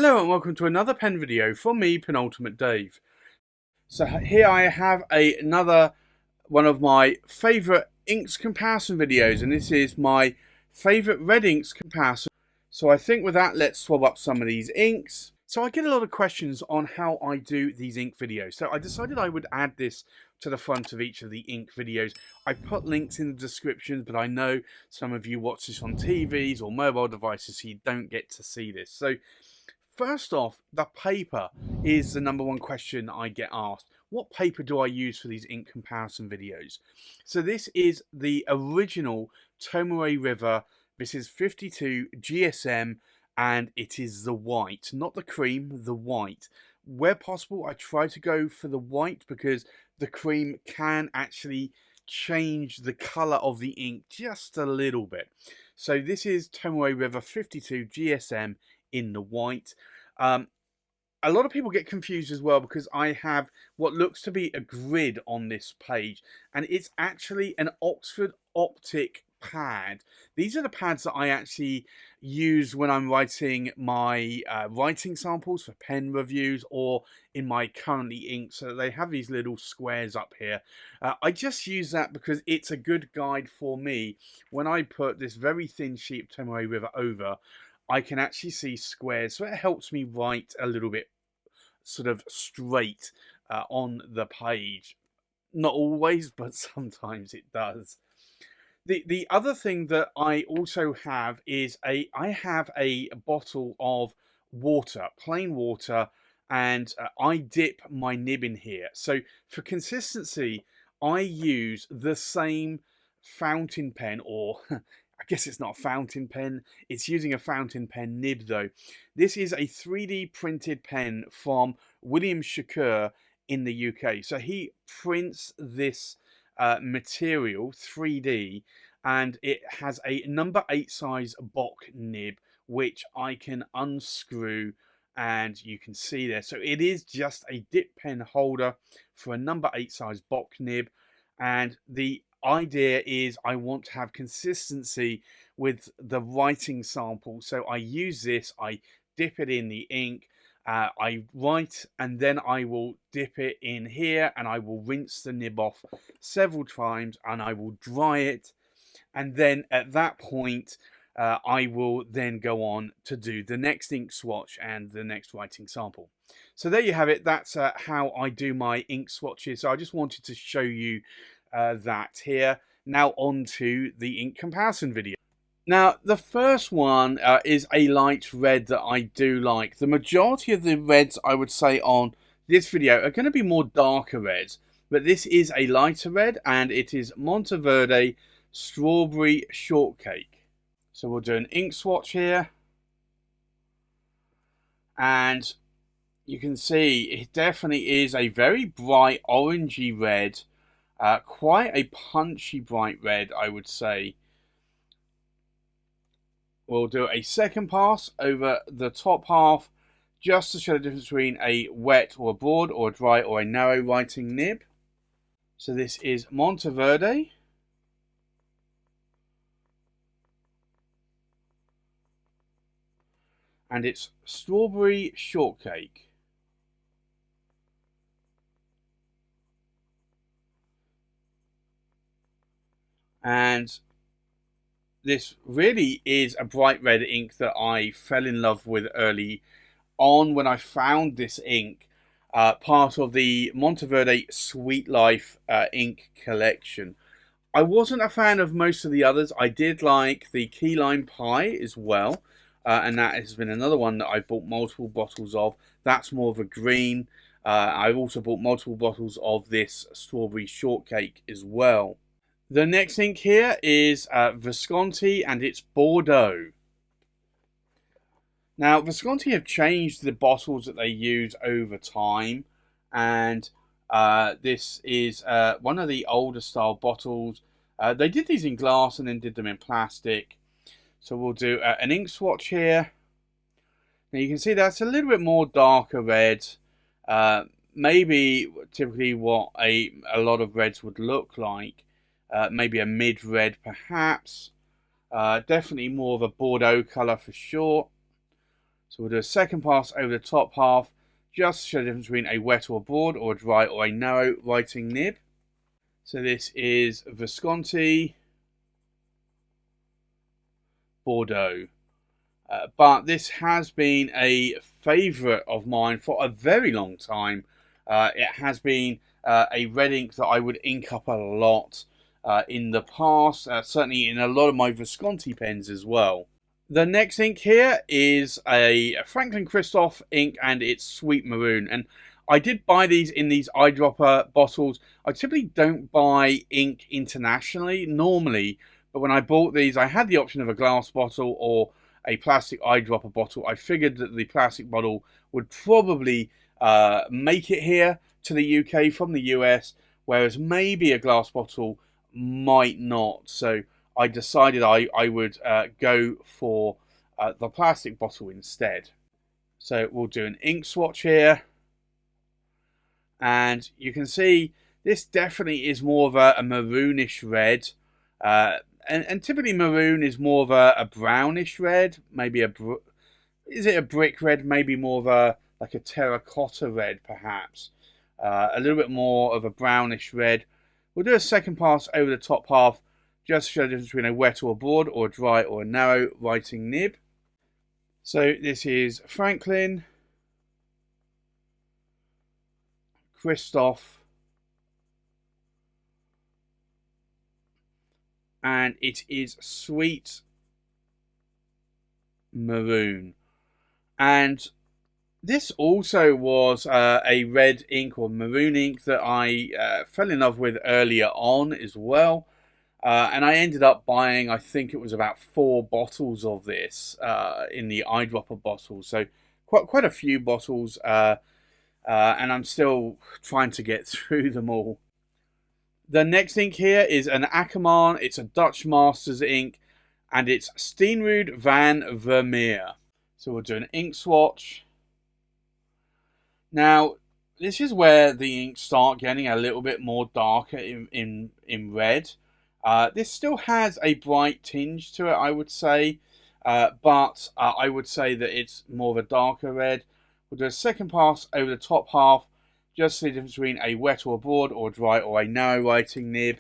Hello and welcome to another pen video from me, Penultimate Dave. So here I have another one of my favourite inks comparison videos, and this is my favourite red inks comparison. So I think with that, let's swab up some of these inks. So I get a lot of questions on how I do these ink videos. So I decided I would add this to the front of each of the ink videos. I put links in the descriptions, but I know some of you watch this on TVs or mobile devices, so you don't get to see this. So first off, the paper is the number one question I get asked. What paper do I use for these ink comparison videos? So this is the original Tomoe River. This is 52 GSM, and it is the white, not the cream, the white. Where possible, I try to go for the white because the cream can actually change the color of the ink just a little bit. So this is Tomoe River 52 GSM in the white. A lot of people get confused as well because I have what looks to be a grid on this page, and it's actually an Oxford Optik pad. These are the pads that I actually use when I'm writing my writing samples for pen reviews or in my currently ink. So they have these little squares up here. I just use that because it's a good guide for me when I put this very thin sheet of Tomoe River over. I can actually see squares, so it helps me write a little bit sort of straight on the page. Not always, but sometimes it does. The other thing that I also have is I have a bottle of water, plain water, and I dip my nib in here. So for consistency, I use the same fountain pen, or I guess it's not a fountain pen, it's using a fountain pen nib though. This is a 3D printed pen from William Shakour in the UK. So he prints this material 3D, and it has a number 8 size Bock nib which I can unscrew, and you can see there. So it is just a dip pen holder for a number 8 size Bock nib, and the idea is I want to have consistency with the writing sample. So I use this, I dip it in the ink, I write, and then I will dip it in here and I will rinse the nib off several times and I will dry it, and then at that point I will then go on to do the next ink swatch and the next writing sample. So there you have it. That's how I do my ink swatches. So I just wanted to show you that here. Now on to the ink comparison video. Now the first one is a light red that I do like. The majority of the reds I would say on this video are going to be more darker reds, but this is a lighter red and it is Monteverde Strawberry Shortcake. So we'll do an ink swatch here, and you can see it definitely is a very bright orangey red. Quite a punchy bright red, I would say. We'll do a second pass over the top half just to show the difference between a wet or a broad or a dry or a narrow writing nib. So this is Monteverde. And it's Strawberry Shortcake. And this really is a bright red ink that I fell in love with early on when I found this ink, part of the Monteverde Sweet Life ink collection. I wasn't a fan of most of the others. I did like the Key Lime Pie as well, and that has been another one that I've bought multiple bottles of. That's more of a green. I've also bought multiple bottles of this Strawberry Shortcake as well. The next ink here is Visconti, and it's Bordeaux. Now, Visconti have changed the bottles that they use over time, and this is one of the older style bottles. They did these in glass and then did them in plastic. So we'll do an ink swatch here. Now you can see that's a little bit more darker red. Maybe typically what a lot of reds would look like. Maybe a mid-red perhaps. Definitely more of a Bordeaux colour for sure. So we'll do a second pass over the top half, just to show the difference between a wet or a broad, or a dry or a narrow writing nib. So this is Visconti Bordeaux. But this has been a favourite of mine for a very long time. It has been a red ink that I would ink up a lot in the past, certainly in a lot of my Visconti pens as well. The next ink here is a Franklin-Christoph ink, and it's Sweet Maroon. And I did buy these in these eyedropper bottles. I typically don't buy ink internationally normally, but when I bought these, I had the option of a glass bottle or a plastic eyedropper bottle. I figured that the plastic bottle would probably make it here to the UK from the US, whereas maybe a glass bottle might not. So I decided I would go for the plastic bottle instead. So we'll do an ink swatch here. And you can see this definitely is more of a maroonish red. And typically maroon is more of a brownish red. Maybe is it a brick red? Maybe more of a like a terracotta red perhaps. A little bit more of a brownish red. We'll do a second pass over the top half, just to show the difference between a wet or a broad, or a dry or a narrow writing nib. So this is Franklin-Christoph, and it is Sweet Maroon. And this also was a red ink or maroon ink that I fell in love with earlier on as well. And I ended up buying, I think it was about 4 bottles of this in the eyedropper bottle. So quite a few bottles, and I'm still trying to get through them all. The next ink here is an Akkerman. It's a Dutchmasters ink, and it's Steenrood van Vermeer. So we'll do an ink swatch. Now, this is where the inks start getting a little bit more darker in red. This still has a bright tinge to it, I would say, but I would say that it's more of a darker red. We'll do a second pass over the top half, just the difference between a wet or a broad, or a dry or a narrow writing nib.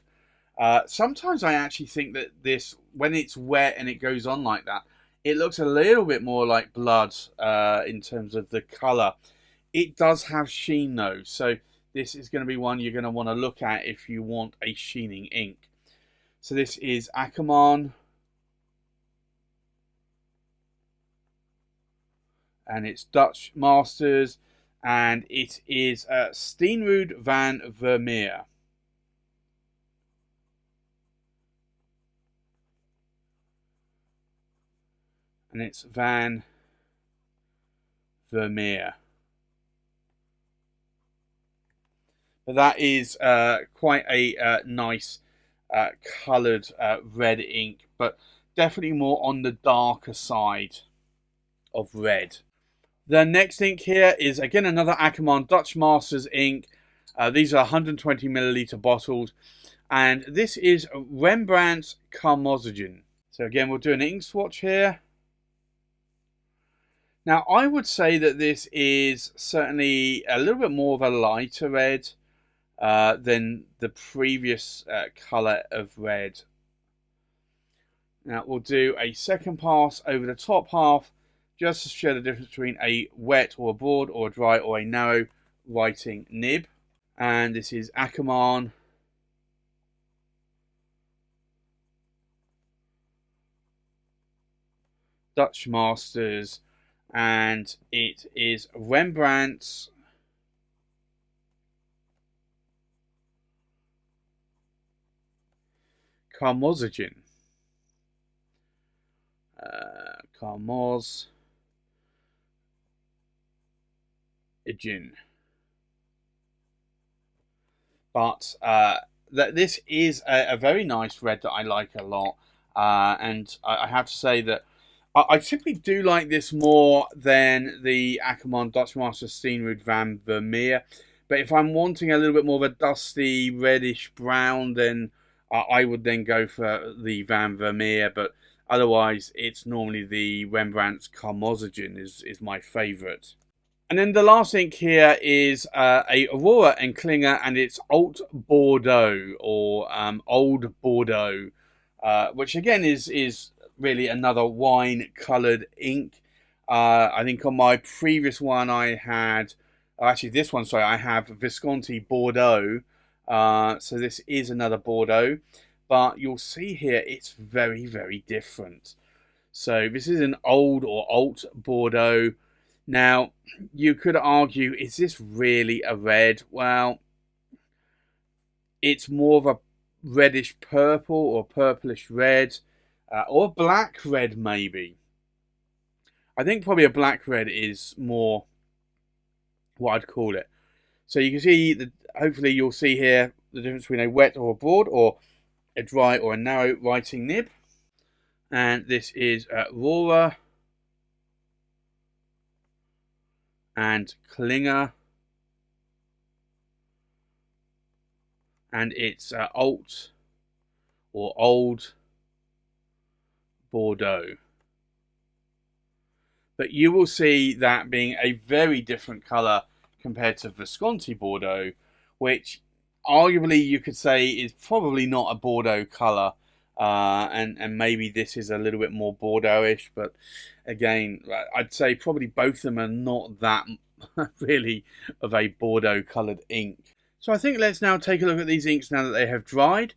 Sometimes I actually think that this, when it's wet and it goes on like that, it looks a little bit more like blood in terms of the colour. It does have sheen though, so this is going to be one you're going to want to look at if you want a sheening ink. So this is Akkerman, and it's Dutchmasters, and it is Steenrood van Vermeer. And it's Van Vermeer. But that is quite a nice coloured red ink, but definitely more on the darker side of red. The next ink here is again another Akkerman Dutchmasters ink. These are 120ml bottles, and this is Rembrandt's Karmozijn. So again, we'll do an ink swatch here. Now, I would say that this is certainly a little bit more of a lighter red than the previous colour of red. Now, we'll do a second pass over the top half, just to show the difference between a wet or a broad, or a dry or a narrow writing nib. And this is Akkerman. Dutchmasters, and it is Rembrandt's Karmozijn. Karmozijn. But this is a very nice red that I like a lot, and I have to say that I typically do like this more than the Akkerman Dutchmaster Steenrood van Vermeer. But if I'm wanting a little bit more of a dusty reddish brown, then I would then go for the Van Vermeer. But Otherwise, it's normally the Rembrandt's Karmozijn is my favourite. And then the last ink here is a Rohrer and Klingner, and it's Alt Bordeaux, or Old Bordeaux, which again is really another wine coloured ink. I think on my previous one I had, actually this one, sorry, I have Visconti Bordeaux. So this is another Bordeaux, but you'll see here it's very, very different. So this is an old or Alt Bordeaux. Now, you could argue, is this really a red? Well, it's more of a reddish purple or purplish red, or black red maybe. I think probably a black red is more what I'd call it. So you can see, hopefully you'll see here the difference between a wet or a broad, or a dry or a narrow writing nib. And this is Rohrer and Klingner, and it's Alt or Old Bordeaux. But you will see that being a very different colour compared to Visconti Bordeaux, which arguably you could say is probably not a Bordeaux colour. And maybe this is a little bit more Bordeaux-ish, but again, I'd say probably both of them are not that really of a Bordeaux coloured ink. So I think let's now take a look at these inks now that they have dried.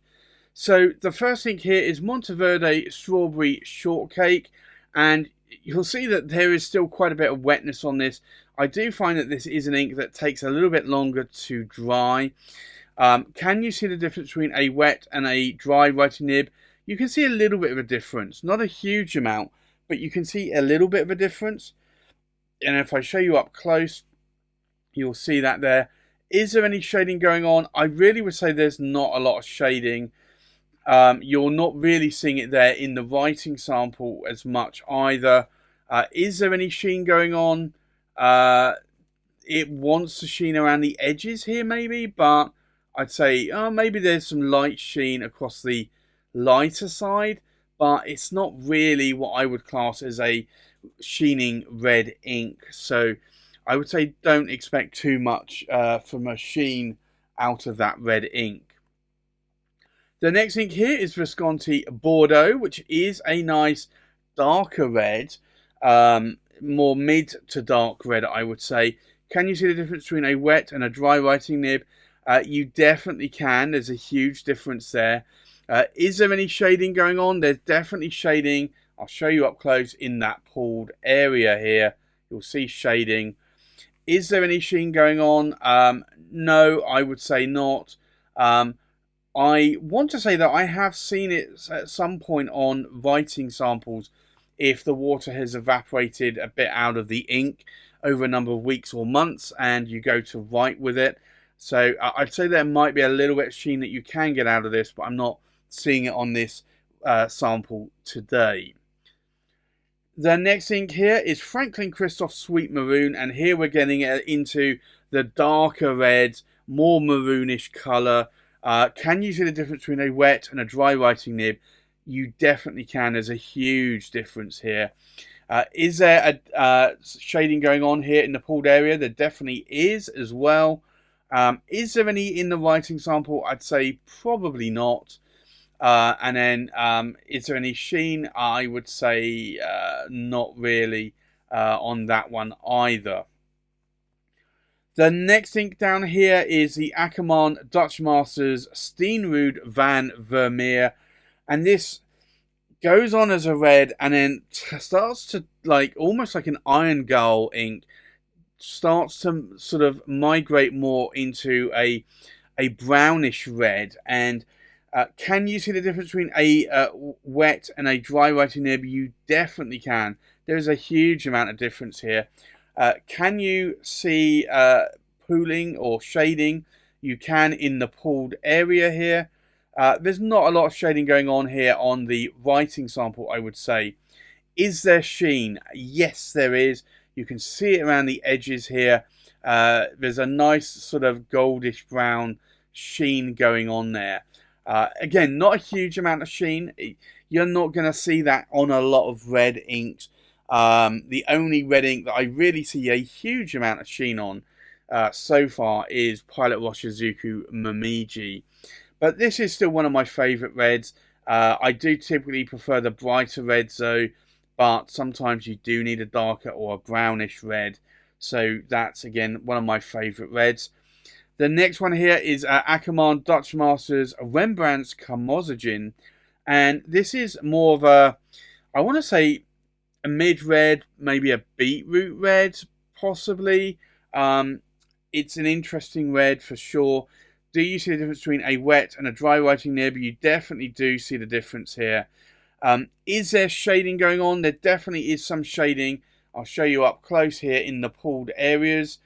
So the first ink here is Monteverde Strawberry Shortcake, and you'll see that there is still quite a bit of wetness on this. I do find that this is an ink that takes a little bit longer to dry. Can you see the difference between a wet and a dry writing nib? You can see a little bit of a difference, not a huge amount, but you can see a little bit of a difference. And if I show you up close, you'll see that there. Is there any shading going on? I really would say there's not a lot of shading. You're not really seeing it there in the writing sample as much either. Is there any sheen going on? It wants to sheen around the edges here maybe, but I'd say maybe there's some light sheen across the lighter side, but it's not really what I would class as a sheening red ink. So I would say don't expect too much from a sheen out of that red ink. The next ink here is Visconti Bordeaux, which is a nice darker red, more mid to dark red, I would say. Can you see the difference between a wet and a dry writing nib? You definitely can. There's a huge difference there. Is there any shading going on? There's definitely shading. I'll show you up close in that pooled area here. You'll see shading. Is there any sheen going on? No, I would say not. I want to say that I have seen it at some point on writing samples if the water has evaporated a bit out of the ink over a number of weeks or months and you go to write with it. So I'd say there might be a little bit of sheen that you can get out of this, but I'm not seeing it on this sample today. The next ink here is Franklin-Christoph Sweet Maroon, and here we're getting into the darker red, more maroonish colour. Can you see the difference between a wet and a dry writing nib? You definitely can. There's a huge difference here. Is there a shading going on here in the pooled area? There definitely is as well. Is there any in the writing sample? I'd say probably not. And then is there any sheen? I would say not really on that one either. The next ink down here is the Akkerman Dutchmasters Steenrood van Vermeer, and this goes on as a red and then starts to, like, almost like an iron gull ink, starts to sort of migrate more into a brownish red. And can you see the difference between a wet and a dry writing nib? You definitely can. There is a huge amount of difference here. Can you see pooling or shading? You can in the pooled area here. There's not a lot of shading going on here on the writing sample, I would say. Is there sheen? Yes, there is. You can see it around the edges here. There's a nice sort of goldish brown sheen going on there. Again, not a huge amount of sheen. you're not going to see that on a lot of red inks. The only red ink that I really see a huge amount of sheen on so far is Pilot Roshizuku Momiji. But this is still one of my favourite reds. I do typically prefer the brighter reds though, but sometimes you do need a darker or a brownish red. So that's again one of my favourite reds. The next one here is Akkerman Dutchmasters Rembrandt's Karmozijn. And this is more of a, I want to say, a mid-red, maybe a beetroot red, possibly. It's an interesting red for sure. Do you see the difference between a wet and a dry writing nib? You definitely do see the difference here. Is there shading going on? There definitely is some shading. I'll show you up close here in the pulled areas.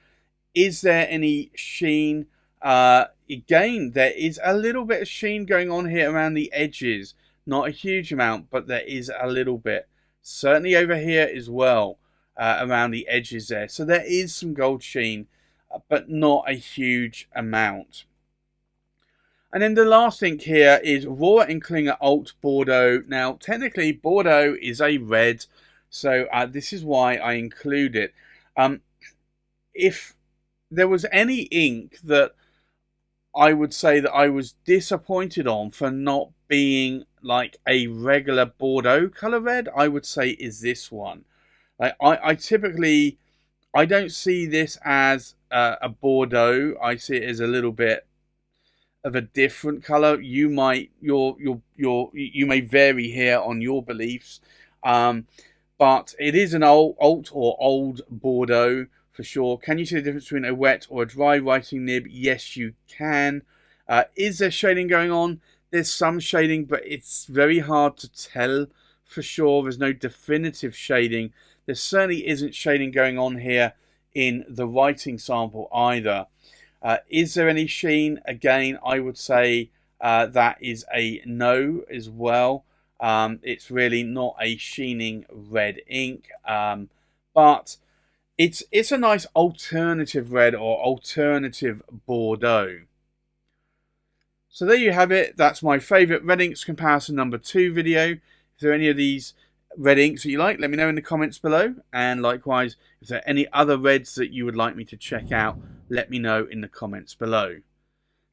Is there any sheen? Again, there is a little bit of sheen going on here around the edges. Not a huge amount, but there is a little bit. Certainly over here as well, around the edges there. So there is some gold sheen, but not a huge amount. And then the last ink here is Rohrer and Klingner Alt Bordeaux. Now, technically, Bordeaux is a red, so this is why I include it. If there was any ink that I would say that I was disappointed on for not being like a regular Bordeaux colour red, I would say is this one. I typically, I don't see this as a Bordeaux. I see it as a little bit of a different color. You might you may vary here on your beliefs, but it is an alt or old Bordeaux for sure. Can you see the difference between a wet or a dry writing nib? Yes, you can. Is there shading going on? There's some shading, but it's very hard to tell for sure. There's no definitive shading. There certainly isn't shading going on here in the writing sample either. Is there any sheen? Again, I would say that is a no as well. It's really not a sheening red ink, but it's a nice alternative red or alternative Bordeaux. So there you have it. That's my favourite red inks comparison number 2 video. If there are any of these red inks that you like, let me know in the comments below. And likewise, if there are any other reds that you would like me to check out, let me know in the comments below.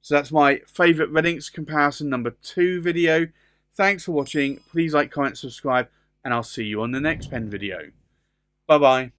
So that's my favourite red inks comparison number 2 video. Thanks for watching. Please like, comment, subscribe, and I'll see you on the next pen video. Bye bye.